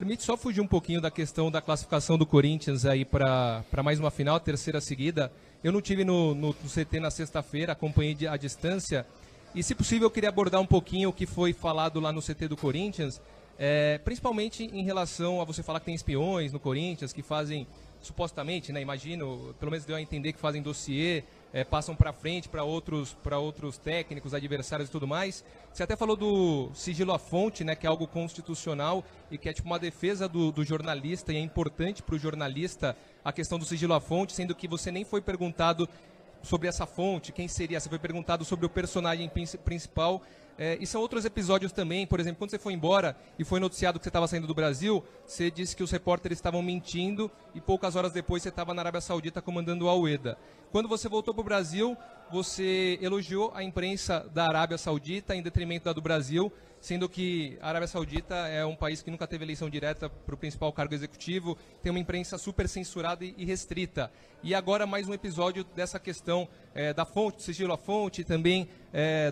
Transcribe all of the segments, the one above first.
Permite só fugir um pouquinho da questão da classificação do Corinthians aí para mais uma final, terceira seguida. Eu não tive no CT na sexta-feira, acompanhei à distância. E, se possível, eu queria abordar um pouquinho o que foi falado lá no CT do Corinthians, principalmente em relação a você falar que tem espiões no Corinthians, que fazem, supostamente, né, imagino, pelo menos deu a entender que fazem dossiê, passam para frente para outros técnicos, adversários e tudo mais. Você até falou do sigilo à fonte, né, que é algo constitucional e que é tipo uma defesa do jornalista, e é importante para o jornalista a questão do sigilo à fonte, sendo que você nem foi perguntado sobre essa fonte, quem seria, você foi perguntado sobre o personagem principal. E são outros episódios também, por exemplo, quando você foi embora e foi noticiado que você estava saindo do Brasil, você disse que os repórteres estavam mentindo e poucas horas depois você estava na Arábia Saudita comandando o Al-Ueda. Quando você voltou para o Brasil, você elogiou a imprensa da Arábia Saudita em detrimento da do Brasil, sendo que a Arábia Saudita é um país que nunca teve eleição direta para o principal cargo executivo, tem uma imprensa super censurada e restrita. E agora mais um episódio dessa questão da fonte, do sigilo à fonte, também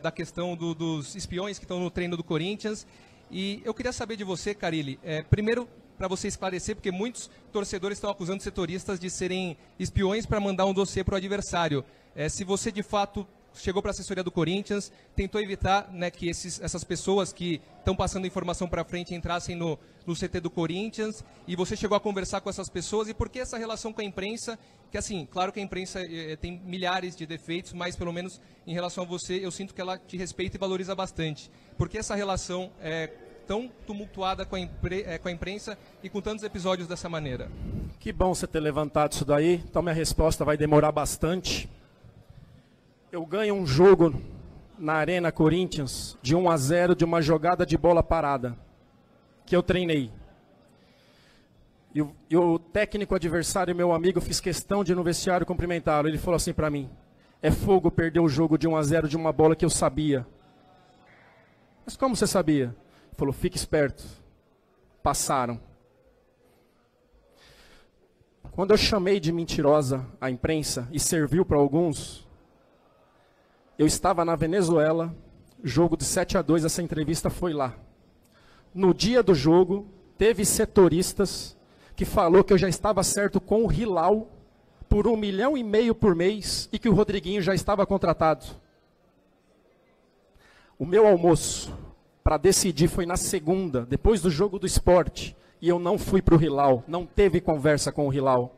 da questão dos espiões que estão no treino do Corinthians. E eu queria saber de você, Carille, primeiro, para você esclarecer, porque muitos torcedores estão acusando setoristas de serem espiões para mandar um dossiê para o adversário. Se você, de fato, chegou para a assessoria do Corinthians, tentou evitar, né, que essas pessoas que estão passando informação para frente entrassem no CT do Corinthians, e você chegou a conversar com essas pessoas, e por que essa relação com a imprensa, que assim, claro que a imprensa tem milhares de defeitos, mas pelo menos em relação a você, eu sinto que ela te respeita e valoriza bastante. Por que essa relação tão tumultuada com a imprensa e com tantos episódios dessa maneira? Que bom você ter levantado isso daí, então minha resposta vai demorar bastante. Eu ganho um jogo na Arena Corinthians de 1-0 de uma jogada de bola parada, que eu treinei. E o técnico adversário, meu amigo, fiz questão de ir no vestiário cumprimentá-lo. Ele falou assim para mim: é fogo perder o jogo de 1-0 de uma bola que eu sabia. Mas como você sabia? Ele falou: fique esperto. Passaram. Quando eu chamei de mentirosa a imprensa e serviu para alguns, eu estava na Venezuela, jogo de 7-2, essa entrevista foi lá. No dia do jogo, teve setoristas que falou que eu já estava certo com o Hilal por 1,5 milhão por mês e que o Rodriguinho já estava contratado. O meu almoço para decidir foi na segunda, depois do jogo do Sport, e eu não fui para o Hilal, não teve conversa com o Hilal,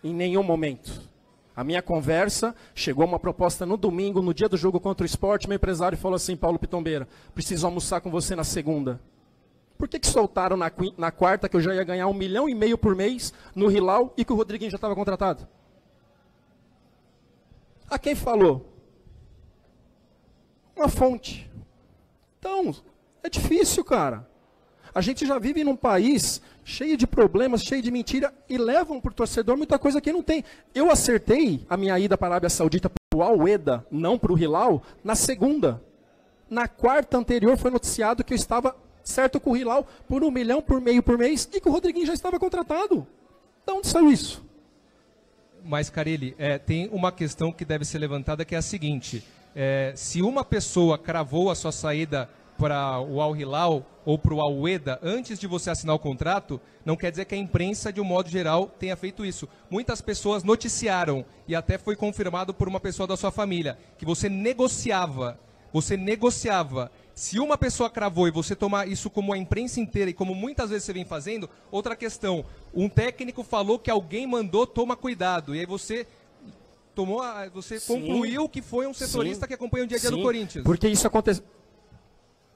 em nenhum momento. A minha conversa, chegou uma proposta no domingo, no dia do jogo contra o Sport, meu empresário falou assim: Paulo Pitombeira, preciso almoçar com você na segunda. Por que soltaram na quarta que eu já ia ganhar 1,5 milhão por mês no Hilal e que o Rodriguinho já estava contratado? A quem falou? Uma fonte. Então, é difícil, cara. A gente já vive num país cheio de problemas, cheio de mentira, e levam para o torcedor muita coisa que não tem. Eu acertei a minha ida para a Arábia Saudita para o Al-Ueda, não para o Hilal, na segunda. Na quarta anterior foi noticiado que eu estava certo com o Hilal por 1,5 milhão por mês e que o Rodriguinho já estava contratado. De onde saiu isso? Mas, Carille, tem uma questão que deve ser levantada, que é a seguinte: se uma pessoa cravou a sua saída para o Al-Hilal ou para o Al-Ueda antes de você assinar o contrato, não quer dizer que a imprensa, de um modo geral, tenha feito isso. Muitas pessoas noticiaram, e até foi confirmado por uma pessoa da sua família, que você negociava. Você negociava. Se uma pessoa cravou e você tomar isso como a imprensa inteira, e como muitas vezes você vem fazendo, outra questão: um técnico falou que alguém mandou, toma cuidado, e aí você concluiu que foi um setorista que acompanha o dia a dia do Corinthians. Porque isso acontece.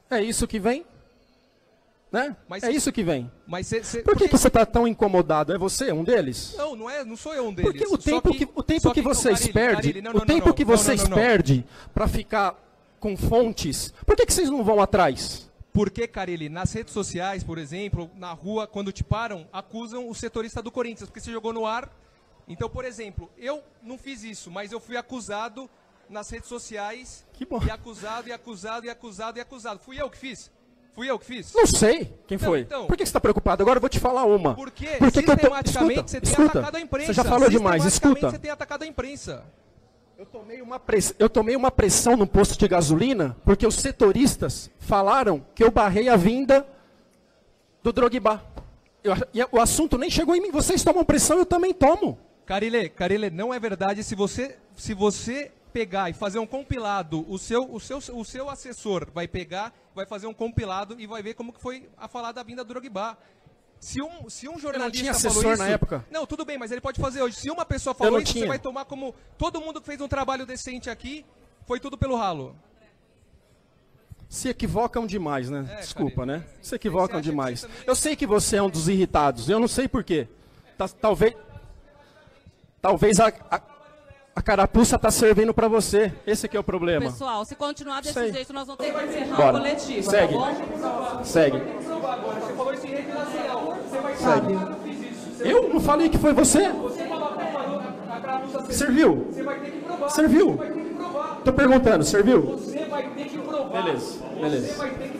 É isso que vem? Né? É isso que vem. Mas Por que você está tão incomodado? É você um deles? Não sou eu um deles. Porque o tempo que vocês perdem, perdem para ficar com fontes, por que vocês não vão atrás? Porque, Carille, nas redes sociais, por exemplo, na rua, quando te param, acusam o setorista do Corinthians, porque você jogou no ar. Então, por exemplo, eu não fiz isso, mas eu fui acusado nas redes sociais. Que bom. E acusado, e acusado, e acusado, e acusado. Fui eu que fiz? Fui eu que fiz? Não sei quem foi. Então, por que você está preocupado? Agora eu vou te falar uma. Porque sistematicamente você tem atacado a imprensa. Você já falou demais, escuta. Você tem atacado a imprensa. Eu tomei uma pressão no posto de gasolina porque os setoristas falaram que eu barrei a vinda do Drogba. O assunto nem chegou em mim. Vocês tomam pressão, eu também tomo. Carilê, não é verdade. Se você pegar e fazer um compilado, o seu assessor vai pegar, vai fazer um compilado e vai ver como que foi a falar da vinda do Drogba. Se um jornalista não tinha falou assessor isso, na época. Não, tudo bem, mas ele pode fazer hoje. Se uma pessoa falou isso, tinha. você vai tomar como todo mundo que fez um trabalho decente aqui, foi tudo pelo ralo. Se equivocam demais, né? Desculpa, Carilê. né? Se equivocam Você acha demais. que você também- Eu sei que você é um dos irritados. Eu não sei por quê. Talvez a carapuça tá servindo para você. Esse que é o problema. Pessoal, se continuar desse Sei. jeito, nós vamos ter que encerrar Bora. a coletiva, Segue. tá bom? Segue. Você falou isso em rede nacional. Você vai Segue. Eu não falei que foi você. Serviu. Você vai ter que provar. Serviu. Você vai ter que provar. Tô perguntando, serviu? Você vai ter que provar. Beleza, beleza. Você vai ter que